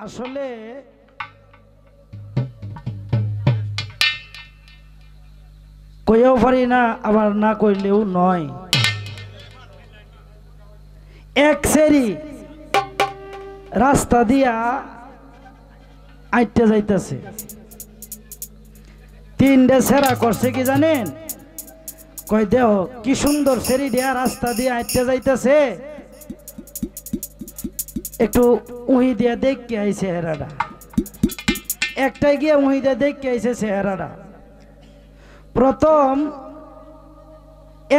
আসলে কইও পারি না, আবার না কইলেও নয়। এক সেরি রাস্তা দিয়া আইটে যাইতেছে, তিনটে সেরা করছে কি জানেন? কই দেহ কি সুন্দর সেরি দিয়া রাস্তা দিয়ে আইটে যাইতেছে, একটু উহি দিয়া দেখে আইছে চেহারাটা। একটাই গিয়ে উহি দিয়া দেখে আইছে চেহারাটা। প্রথম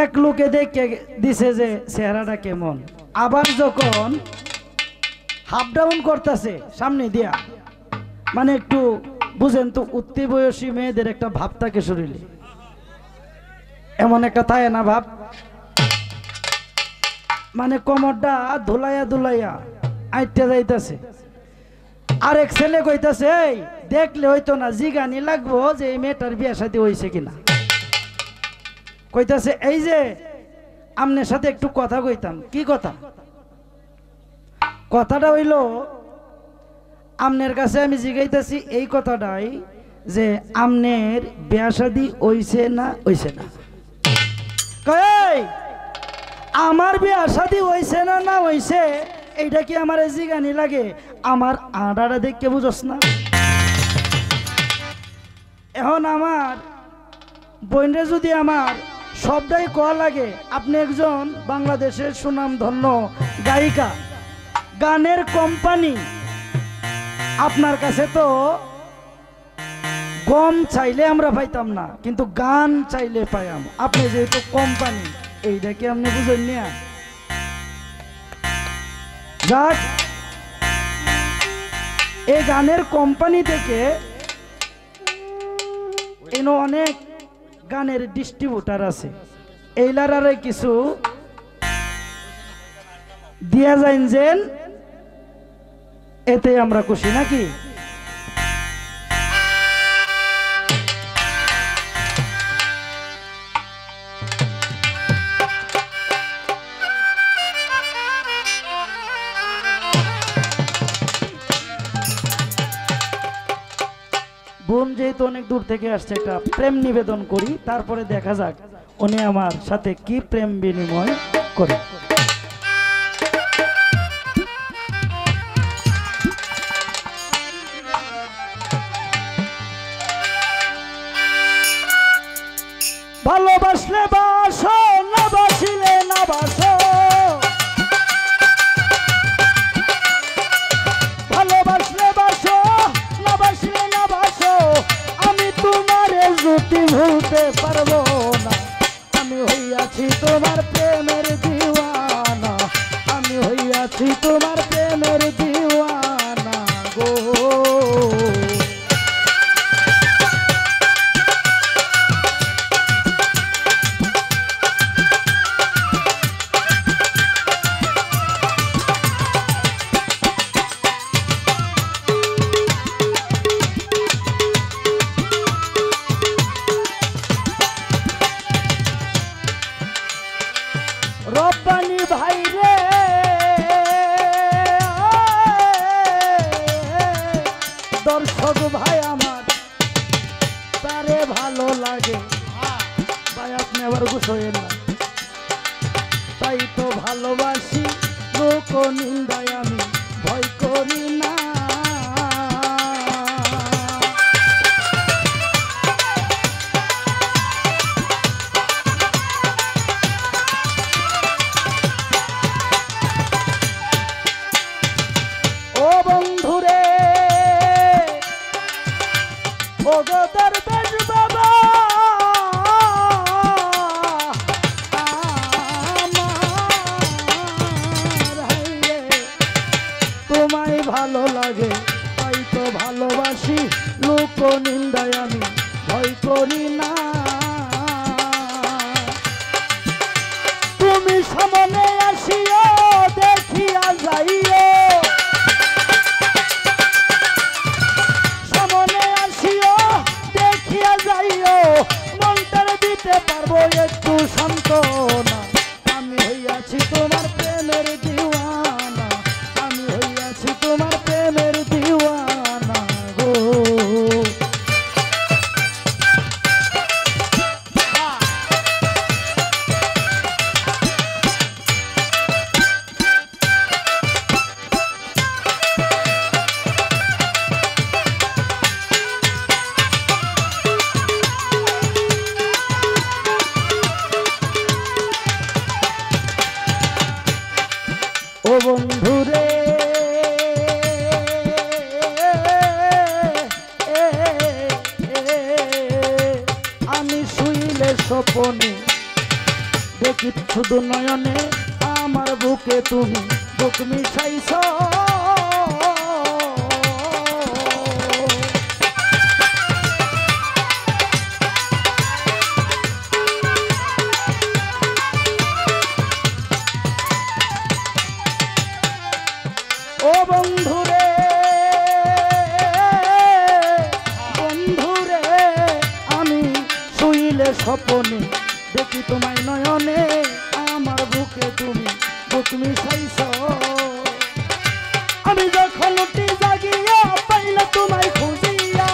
এক লোকে দেখে দিছে যে চেহারাটা কেমন, আবার যখন হাফ ডাউন করতেছে সামনে দিয়া, মানে একটু বুঝেন তো উত্তি বয়সী মেয়েদের একটা ভাব থাকে শরীরে, এমন একটা থাকে না ভাব, মানে কোমরটা ধুলাইয়া ধুলাইয়া আইটে যাইতেছে। আরেক ছেলে কইতাছে এই দেখলে হইতো না, জিগানি লাগবো যে এই মেয়েটার বিয়ে শাদী হয়েছে কিনা। কইতাছে এই যে আমনের সাথে একটু কথা কইতাম। কি কথা? কথাটা হইল আমনের কাছে আমি জিগাইতেছি এই কথাটাই যে আমনের বিয়ে শাদী হইছে না হইছে না। কই আমার বিয়ে শাদী হইছে না না হইছে এইটা কি আমার জিগানি লাগে? আমার আড়াটা দেখে বুঝোস না? এখন আমার বোনরে যদি আমার সবটাই কয়া লাগে, আপনি একজন বাংলাদেশের সুনামধন্য গায়িকা, গানের কোম্পানি, আপনার কাছে তো গম চাইলে আমরা পাইতাম না, কিন্তু গান চাইলে পাইতাম। আপনি যেহেতু কোম্পানি, এইটা কি আপনি বুঝেন না? যাক, এই গানের কোম্পানি থেকে এনে অনেক গানের ডিস্ট্রিবিউটার আছে, এইলারে কিছু দিয়া যাইন যেন, এতে আমরা খুশি নাকি? বোন যেহেতু অনেক দূর থেকে আসছে, একটা প্রেম নিবেদন করি, তারপরে দেখা যাক উনি আমার সাথে কি প্রেম বিনিময় করে। ভালোবাসলে বাসো, না বাসিলে না বাসো, ভালোবাসলে বাসো, না বাসিলে না বাসো, আমি তোমারে যদি ভুলতে পারবো না। আমি হইয়াছি তোমার প্রেমের দিওয়ানা, আমি হইয়াছি তোমার প্রেমের দিওয়ানা গো। রব্বানি ভাই রে, দর্শক ভাই আমার, তারে ভালো লাগে ভাই, আপনি আবার গুছোয়েন না, তাই তো ভালোবাসি, লোক নিন্দায় আমি ভয় করি না। ভালো লাগে তাই তো ভালোবাসি, লোক নিন্দায় আমি ভয় করি না। তুমি সামনে আসিও, দেখিয়া যাইও, সামনে আসিও, দেখিয়া যাইও, মনটার দিতে পারবো একটু সান্ত্বনা। আমি হইয়াছি তোমার প্রেমের দিওয়ানা, আমি হইয়াছি তোমার প্রেমের দিওয়ানা। স্বপনে দেখি শুধু নয়নে আমার বুকে তুমি বুক মিশাইছ ও বন্ধুরে বন্ধুরে আমি শুইলে স্বপনে দেখি তোমায় নয়নে আমার বুকে তুমি বুক মিশাইছ আমি যখন উঠি জাগিয়া পাইলে তোমায় খুঁজিয়া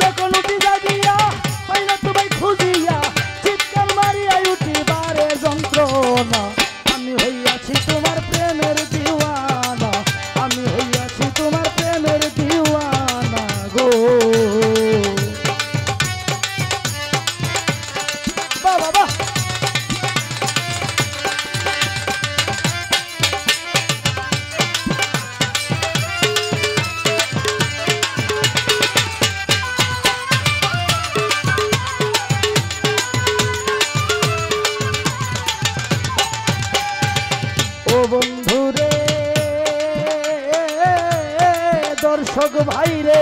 যখন উঠি জাগিয়া পাইলে তোমায় খুঁজিয়া চিৎকার মারিয়া উঠি বারে যন্ত্রণা আমি হইয়াছি তোমার প্রেমের দিওয়ানা আমি হইয়াছি তোমার প্রেমের দিওয়ানা গো বাবা ও বন্ধুরে দর্শক ভাইরে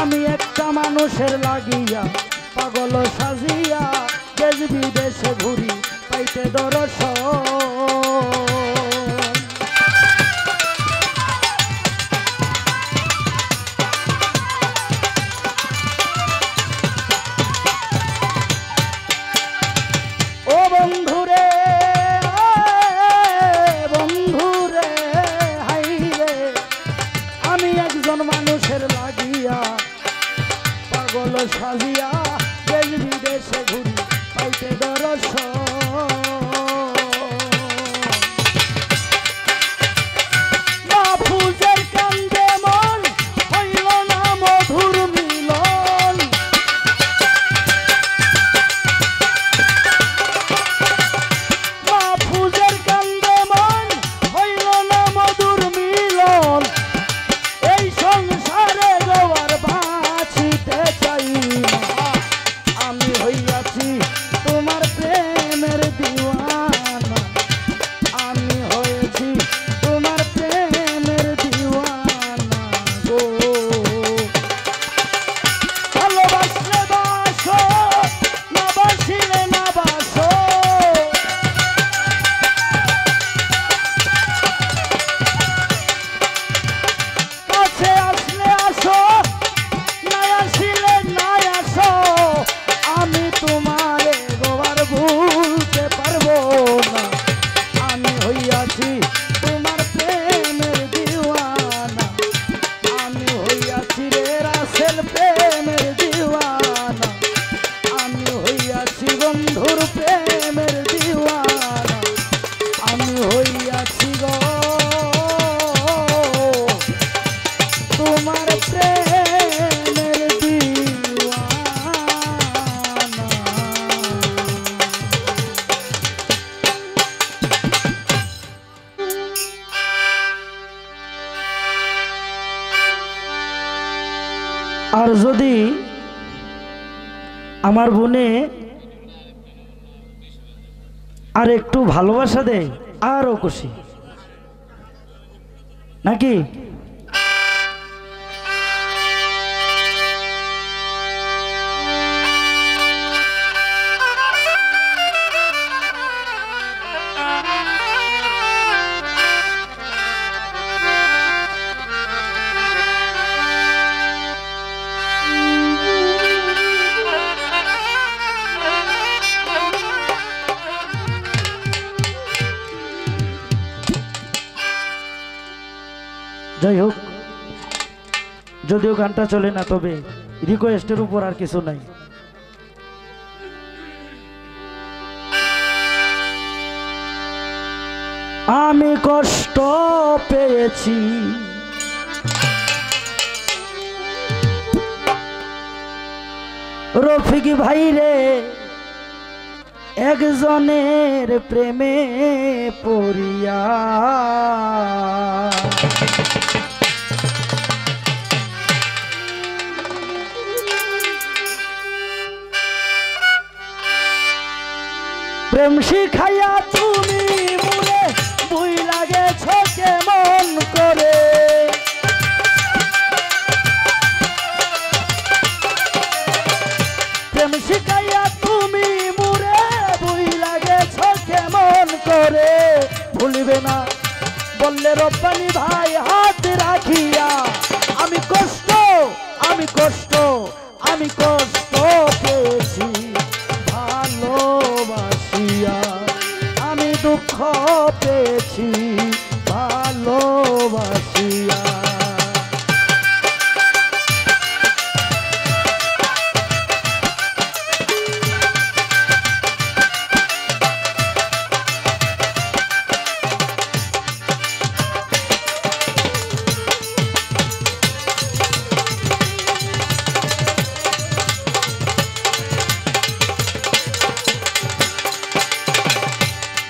আমি একটা মানুষের লাগিয়া পাগল সাজিয়া দেশ বিদেশে ঘুরি পাইতে দর্শন ও বন্ধুরে বন্ধুরে হাইরে আমি একজন মানুষের লাগিয়া পাগল সাজিয়া দেশ বিদেশে ঘুরি পাইতে দর্শন মাহফুজের কান্দে মন হইল না মধুর মিলন মাহফুজের কান্দে মন হইল না মধুর মিলন এই সংসারে গোয়ার বাঁচিতে চাই না আমি হইয়াছি তোমার প্রেমের দিওয়ানা আমি হয়েছি তোমার প্রেমের দিওয়ানা গো ভালোবাসলে বাসো না বাসিলে না বাসো কাছে আসলে আসো না আসিলে না আসো আমি তোমারে গোবার ভুলতে পারবো না আমি হইয়াছি তোমার প্রেমের দিওয়ানা আমি হইয়াছি রে রাসেল প্রেমের দিওয়ানা আমি হইয়াছি বন্ধুর প্রেমের দিওয়ানা আমি হইয়াছি গো তোমার প্রেমের দিওয়ানা আর যদি আমার বোনে আর একটু ভালোবাসা দেয় আরো খুশি নাকি যাই হোক যদিও গানটা চলে না তবে রিকোয়েস্টের উপর আর কিছু নাই আমি কষ্ট পেয়েছি রফিক ভাই রে একজনের প্রেমে পড়িয়া প্রেম শিখাইয়া তুমি মুরে বুই লাগেছ কেমন করে প্রেম শিখাইয়া তুমি মুরে বুই লাগেছ কেমন করে ভুলবে না বললে রব্বানি ভাই হাত রাখিয়া আমি কষ্ট আমি কষ্ট আমি কষ্ট পেয়েছি ভালোবাসিয়া আমি দুঃখ পেয়েছি ভালোবাসিয়া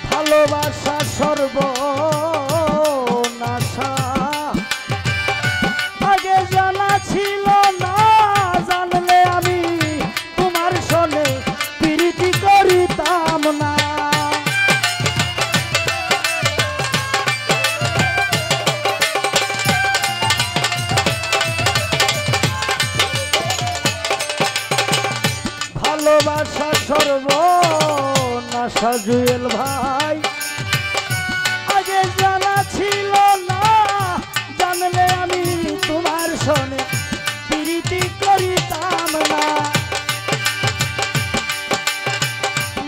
ভালোবাসা সর্বনাশা আগে জানা ছিল না জানলে আমি তোমার সনে প্রীতি করিতাম না ভালোবাসা সর্বনাশা জুয়েল ভাই আগে জানা ছিল না জানলে আমি তোমার সনে প্রীতি করিতাম না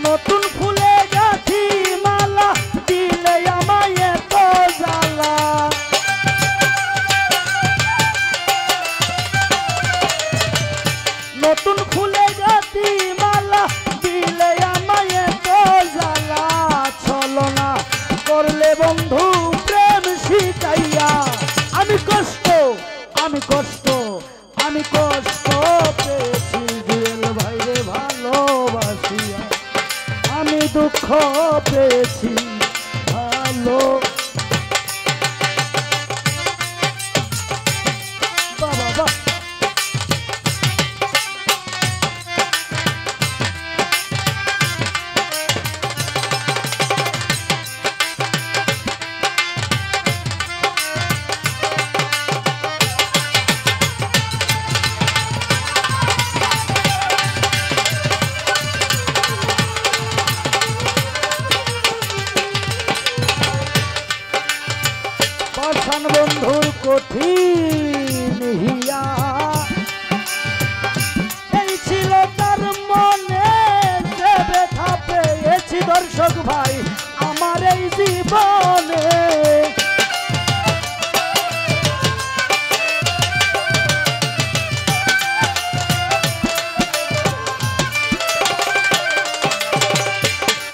নতুন ফুলে গাঁথি মালা দিলে আমায় এত জ্বালা নতুন ফুলে গাঁথি মালা দিলে আমায় এত জ্বালা চলো না করলে বন্ধু প্রেম শিখাইয়া আমি কষ্ট আমি কষ্ট আমি কষ্ট পেয়েছি জুয়েল ভাইরে ভালোবাসিয়া আমি দুঃখ পেয়েছি ভালো বাবা বাবা পাষাণ বন্ধুর কঠিন হিয়া এই ছিল তার মনে যে ব্যথা পেয়েছি দর্শক ভাই আমার এই জীবনে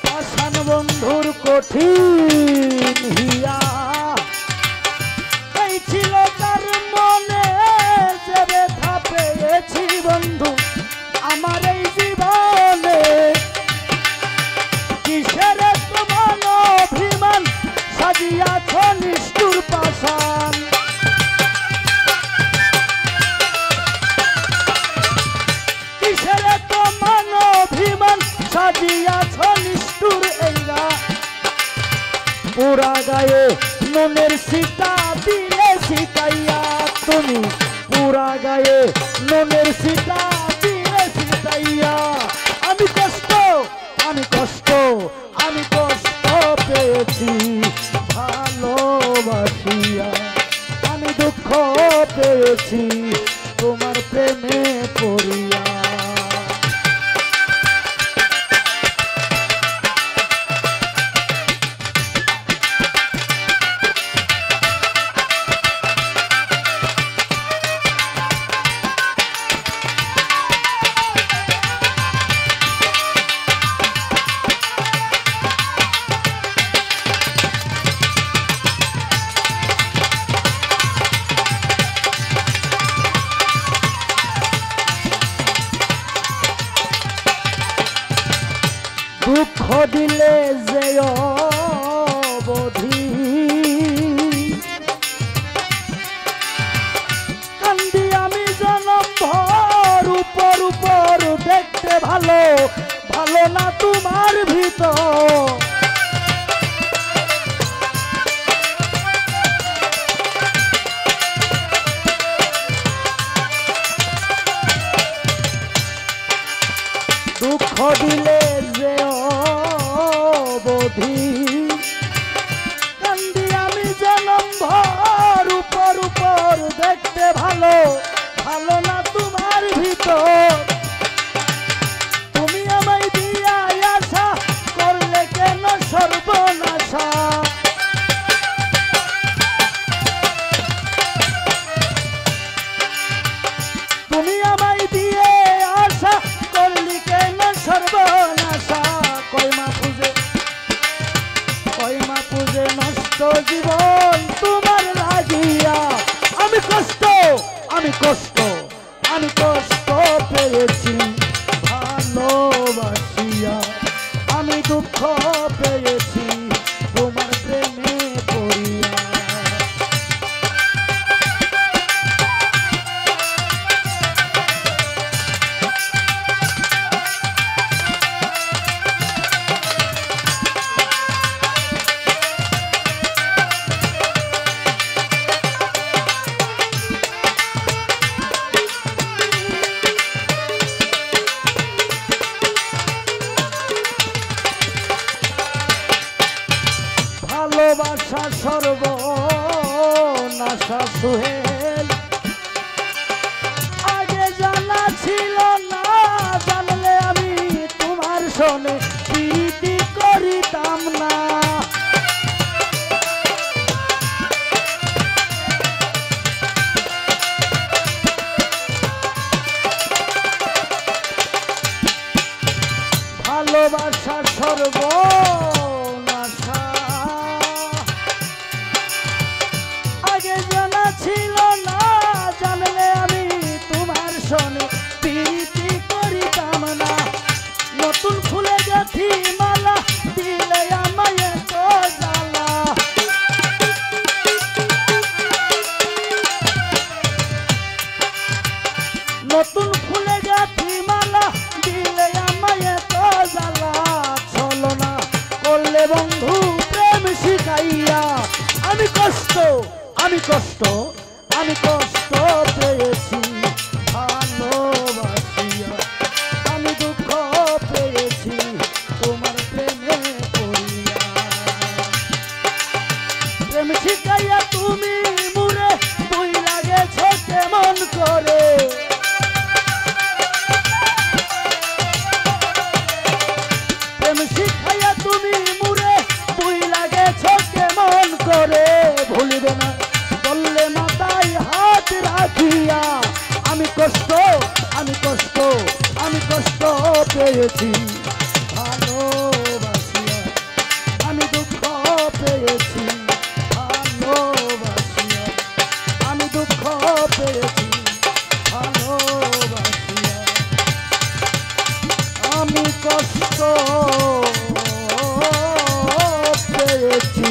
পাষাণ বন্ধুর কঠিন হিয়া ছিল তার মনে যে ব্যথা পেয়েছি বন্ধু আমার এই জীবনে কিসের তোমার অভিমান সাজিয়াছ নিষ্ঠুর পাষাণ কিসের তোমার অভিমান সাজিয়াছ নিষ্ঠুর এইরা পুরা গায়ে নুনের সিটা দিলে সিটাইয়া তুমি পুরা গায়ে নুনের সিটা দিলে সিটাইয়া আমি কষ্ট আমি কষ্ট আমি কষ্ট পেয়েছি ভালোবাসিয়া আমি দুঃখ পেয়েছি তোমার প্রেমে পড়িয়া কষ্ট জীবন তোমার লাগিয়া আমি কষ্ট আমি কষ্ট আমি কষ্ট পেয়েছি ভালোবাসিয়া আমি দুঃখ পেয়েছি তোমার প্রেমে পড়িয়া ভালোবাসা সর্বনাশা সোহেল আগে জানা ছিল না জানলে আমি তোমার সনে প্রীতি করিতাম না ভালোবাসা সর্বনাশা আগে জানা ছিল না জানলে আমি তোমার সনে প্রীতি করিতাম না নতুন ফুলে গাথি মালা দিলে আমায় এত জ্বালা নতুন ফুলে গাথি মালা দিলে আমায় এত জ্বালা চলো না করলে বন্ধু প্রেম শিখাইয়া আমি কষ্ট আমি কষ্ট আমি কষ্ট পেয়েছি ভালোবাসিয়া আমি দুঃখ পেয়েছি তোমার প্রেমে পড়িয়া প্রেম শিখাইয়া তুমি মুরে বই লাগেছ কেমন করে প্রেম শিখাইয়া তুমি মুরে বই লাগেছ কেমন করে ভুলিবে না বললে মাথায় হাত রাখিয়া আমি কষ্ট আমি কষ্ট আমি কষ্ট পেয়েছি ভালোবাসিয়া আমি দুঃখ পেয়েছি ভালোবাসিয়া আমি দুঃখ পেয়েছি ভালোবাসিয়া আমি কষ্ট পেয়েছি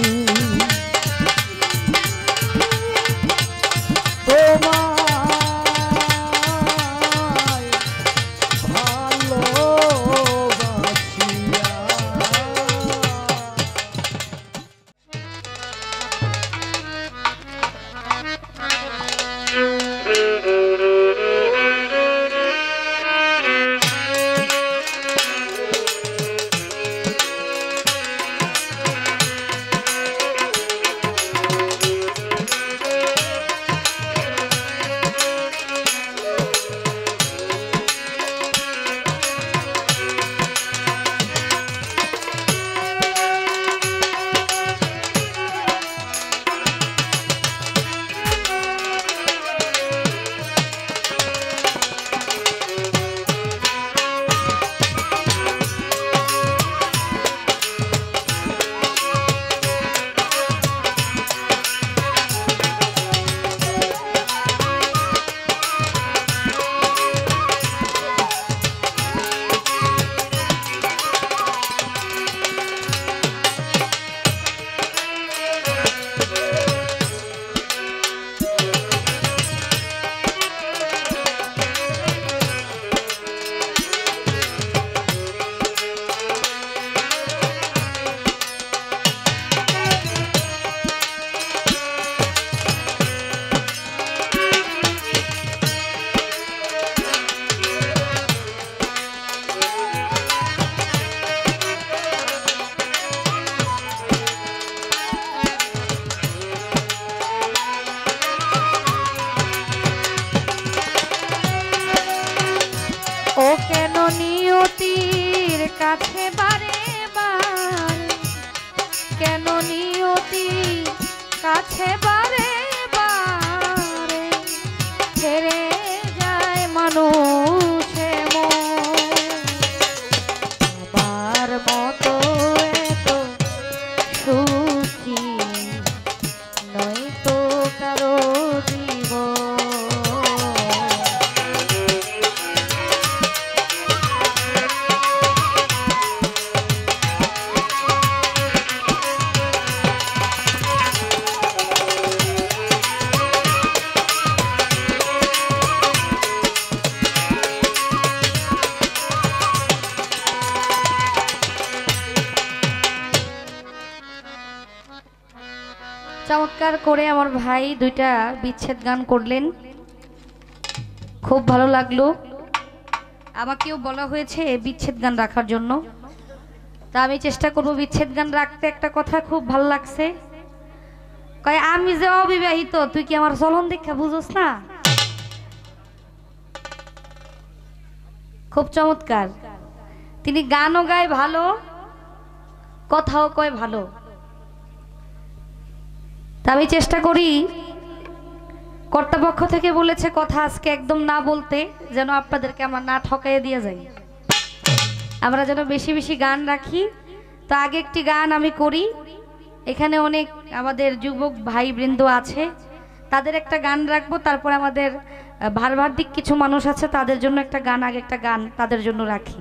কাছে বারে বারে কেন নিয়তি কাছে বারে বারে ছেড়ে যায় মানুষে আমার মতো এত সুখী চমৎকার করে আমার ভাই দুইটা বিচ্ছেদ গান করলেন, খুব ভালো লাগলো। আমাকেও বলা হয়েছে বিচ্ছেদ গান রাখার জন্য, তা আমি চেষ্টা করব বিচ্ছেদ গান রাখতে। একটা কথা খুব ভালো লাগছে, কয় আমি যে অবিবাহিত তুই কি আমার চলন দেখা বুঝোস না। খুব চমৎকার, তিনি গানও গায় ভালো, কথাও কয় ভালো। তা আমি চেষ্টা করি, কর্তৃপক্ষ থেকে বলেছে কথা আজকে একদম না বলতে, যেন আপনাদেরকে আমরা না ঠকাইয়ে দিয়ে যাই, আমরা যেন বেশি বেশি গান রাখি। তো আগে একটি গান আমি করি, এখানে অনেক আমাদের যুবক ভাই বৃন্দ আছে, তাদের একটা গান রাখবো, তারপর আমাদের ভারবার্ধিক কিছু মানুষ আছে তাদের জন্য একটা গান, আগে একটা গান তাদের জন্য রাখি।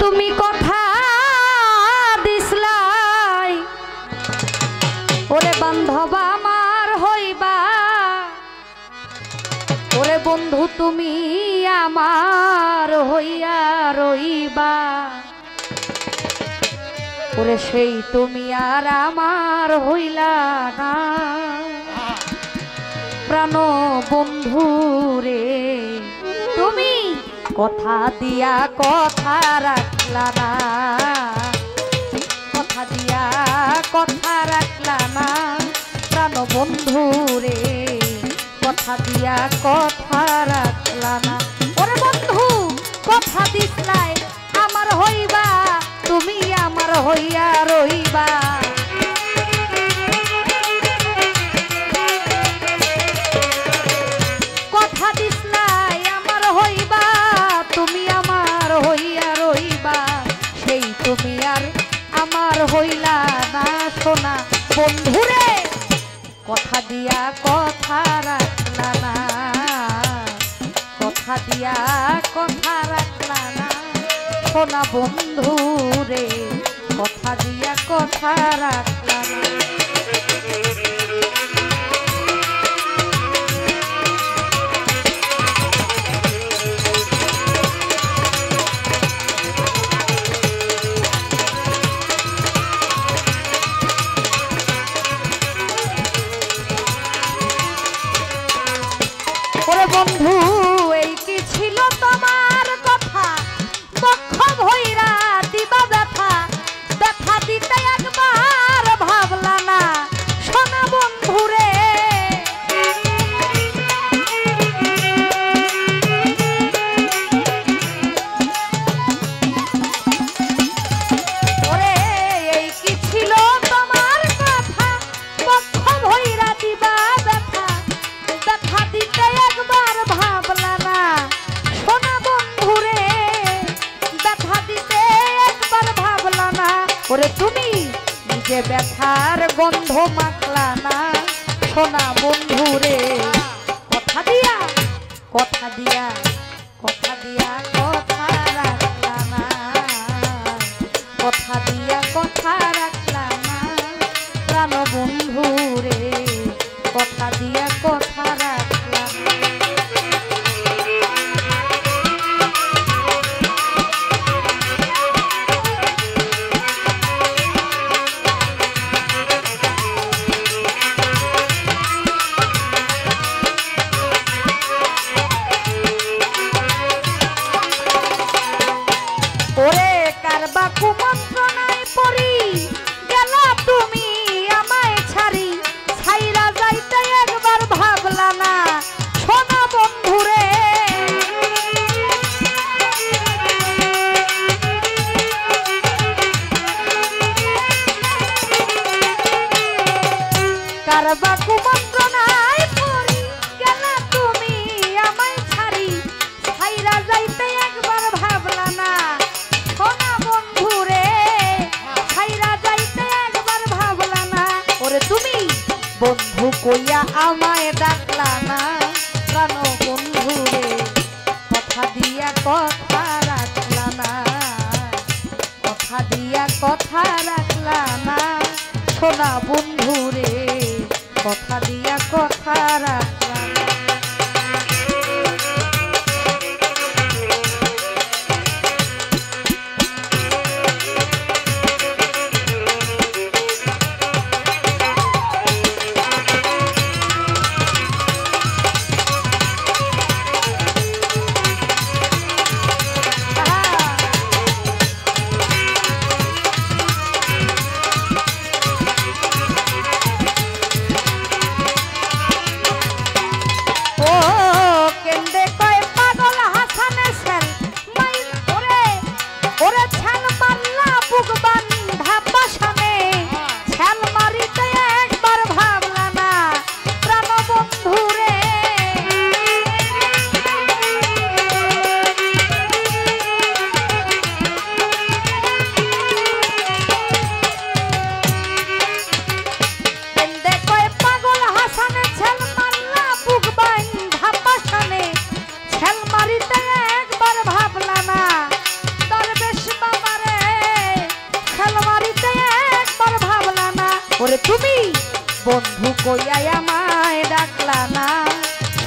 তুমি কথা দিসলাই ওরে বান্ধব আমার হইবা, ওরে বন্ধু তুমি আমার হইয়া রইবা, ওরে সেই তুমি আর আমার হইলা না। প্রাণ বন্ধু রে তুমি কথা দিয়া কথা রাখলা না, কথা দিয়া কথা রাখলা না। প্রাণ বন্ধু রে কথা দিয়া কথা রাখলা না। ওরে বন্ধু কথা দিসলাই আমার হইবা, তুমি আমার হইয়া রইবা, কথা দিসলাই আমার হইবা, তুমি আমার হইয়া রইবা, সেই তুমি আর আমার হইলা না। সোনা বন্ধুরে কথা দিয়া কথা রাখলা না, কথা দিয়া কথা রাখলা না। সোনা বন্ধুরে কথা দিয়া কথা রাখলা না। বন্ধু এই কি ছিল তোমার কথা, বক্ষ ভৈরা দিবা ব্যথা, ব্যথা দিতে একবার ভাবলা না। সোনা বন্ধু রে ওরে এই কি ছিল তোমার কথা, বক্ষ ভৈরা দিবা ব্যথা, ব্যথা দিতে একবার ভাবলা না। সোনা বন্ধু রে ব্যথা দিতে একবার ভাবলা না। ওরে তুমি নিজে ব্যথার গন্ধ মাখলা না। সোনা বন্ধু রে কথা দিয়া কথা দিয়া কথা দিয়া কথা রাখলা না, কথা দিয়া কথা রাখলা না। প্রাণ বন্ধু রে কথা দিয়া কথা রাখলা না।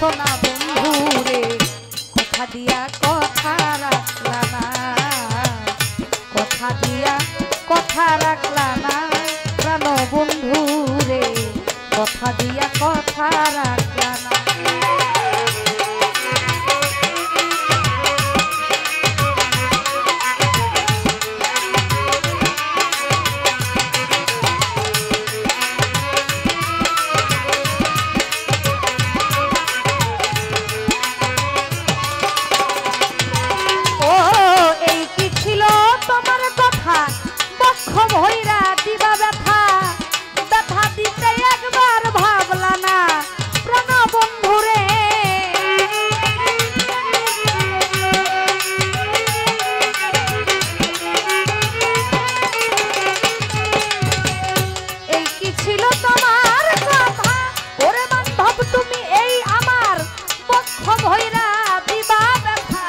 সোনা বন্ধু রে কথা দিয়া কথা রাখলা না, কথা দিয়া কথা রাখলা না প্রাণ বন্ধু রে কথা দিয়া কথা রাখলা না। ভৈরা দিবা ব্যথা, ব্যথা দিতে একবার ভাবলা না প্রাণ বন্ধু রে। এই কি ছিল তোমার কথা ওরে বান্ধব তুমি এই আমার পক্ষ ভৈরা দিবা ব্যথা,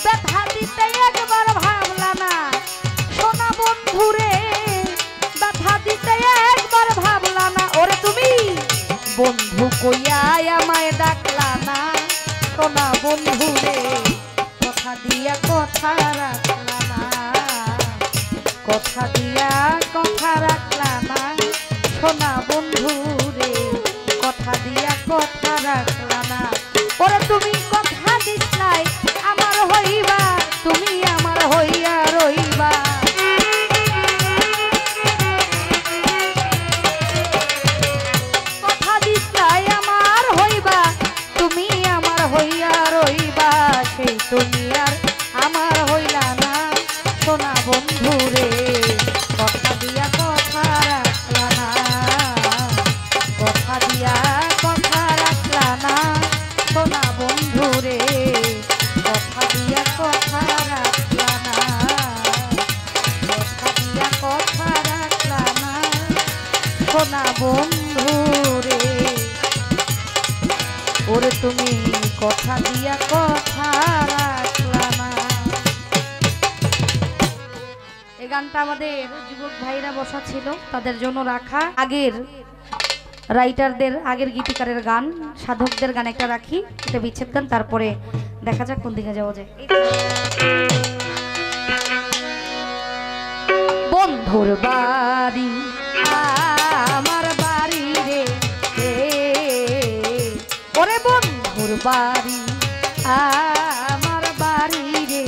ব্যথা দিতে একবার ভাবলা না সোনা বন্ধু রে, একবার ভাবলা না ওরে তুমি বন্ধু কইয়া আমায় ডাকলা না সোনা বন্ধু রে কথা দিয়া কথা রাখলা না, কথা দিয়া কথা রাখলা না সোনা বন্ধু রে কথা দিয়া কথা রাখলা না ওরে তুমি কথা দিছলাই আমার হইবা তুমি আমার হইয়া রইবা। সেই তুমি আর আমার হইলা না সোনা বন্ধু রে কথা দিয়া কথা রাখলা না, কথা দিয়া কথা রাখলা না সোনা বন্ধু রে কথা দিয়া কথা রাখলা না, কথা দিয়া কথা রাখলা না সোনা বন্ধু রে ওরে তুমি কথা দিয়া কথা রাখলা না। এই গানটা আমাদের যুবক ভাইরা বসা ছিল তাদের জন্য রাখা, আগের রাইটারদের আগের গীতিকারের গান সাধকদের গান একটা রাখি, এটা বিচ্ছেদ গান, তারপরে দেখা যাক কোন দিকে যাওয়া যায়। বন্ধুর বাড়ি আমার বাড়ি রে ওরে বন্ধুর বাড়ি আমার বাড়ি রে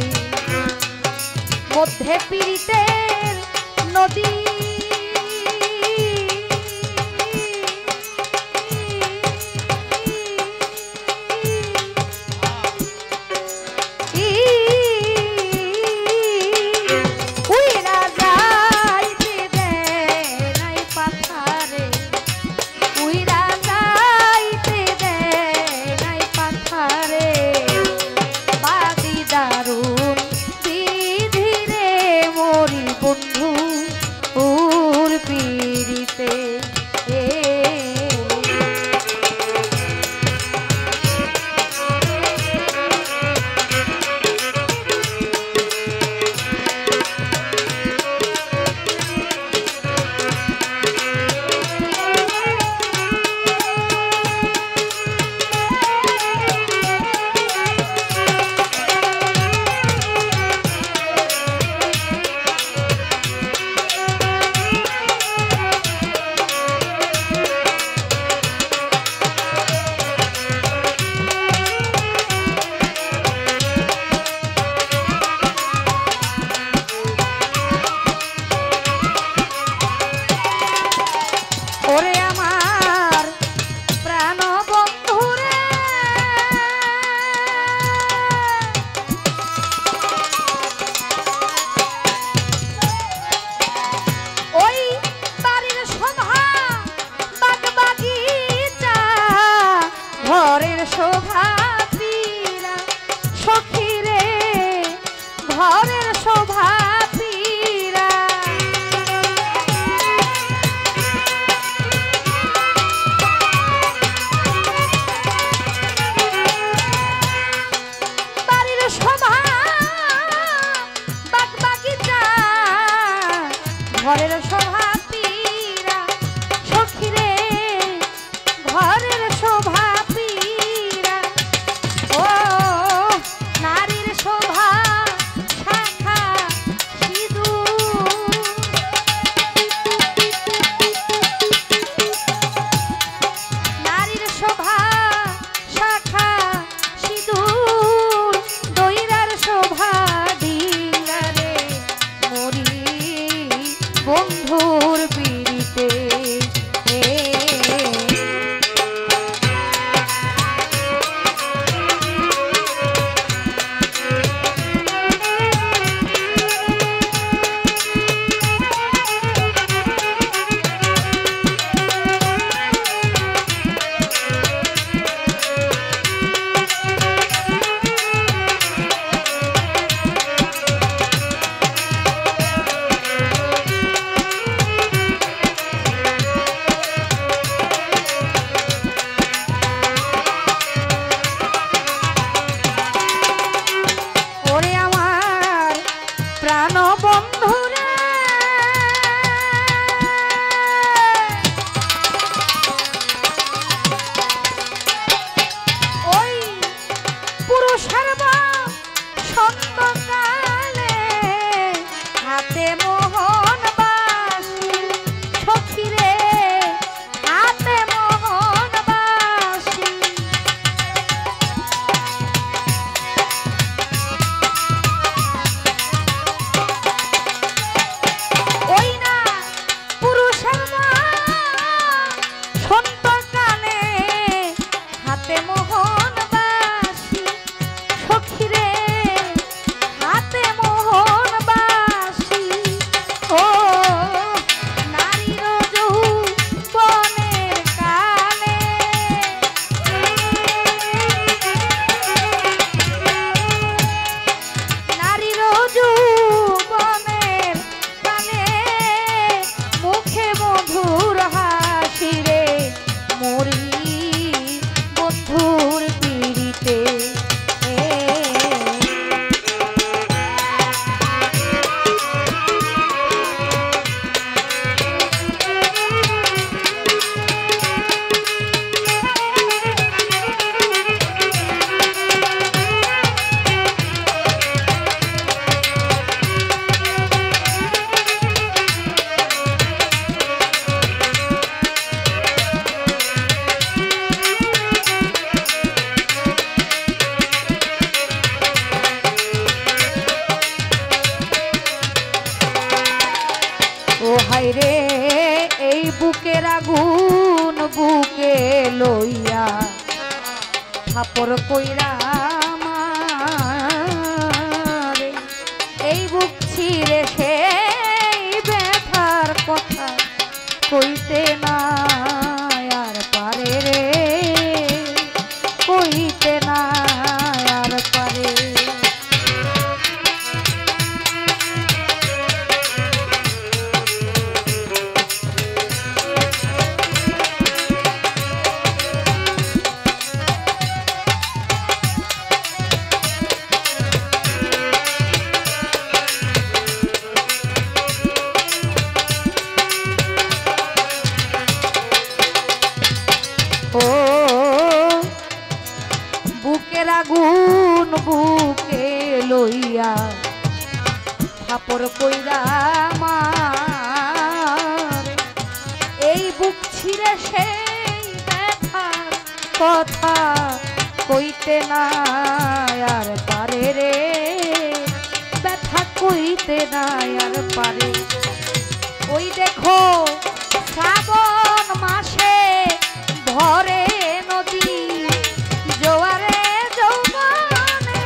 মধ্যে পীড়িতের নদী, সখিরে হাতে মোহন বাসি ও নারীর যৌবনের কালে নারীর যৌবনের কালে মুখে মধুর হাসিরে মরি বন্ধুর পিড়িতে হায়রে এই বুকের আগুন বুকে লইয়া থাপড় কইরা আমারে এই বুক ছিঁড়ে সেই ব্যথার কথা কইতে না আর পারে রে কইতে না আর পারে ও বুকের আগুন বুকে লইয়া থাপড় কইরা আমার এই বুক ছিঁড়ে সেই ব্যথার কথা কইতে না আর পারে রে ব্যথা কইতে না আর পারে ওই দেখো শ্রাবণ মাসে ভরে নদী জোয়ারে যৌবনে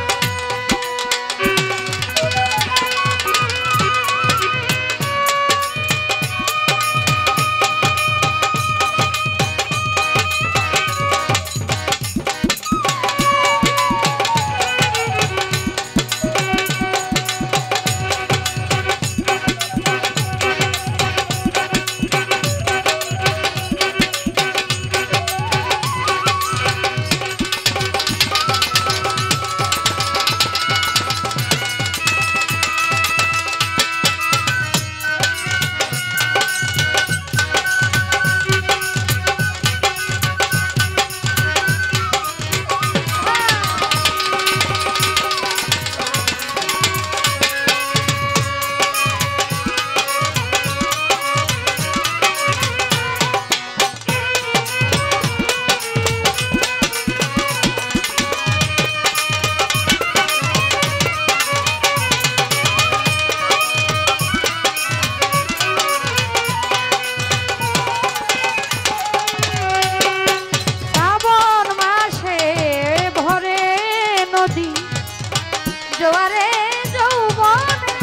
জোয়ারে যৌবনে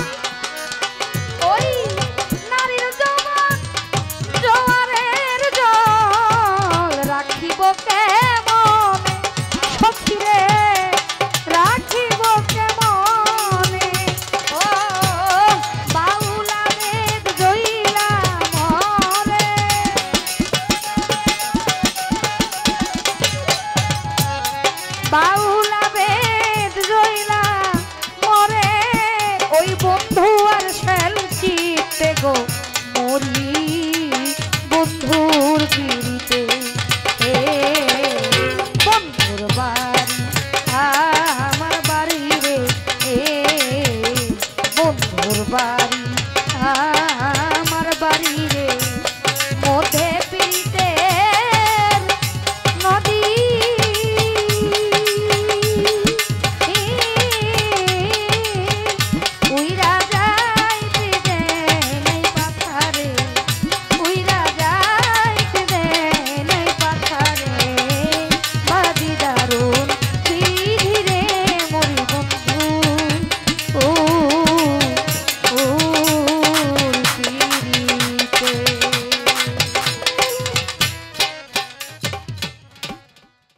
ওই নারীর যৌবন জোয়ারের জল রাখিব কেমনে সখিরে রাখিব কেমনে ও বাউলা বেদ জইলা মরে বাউ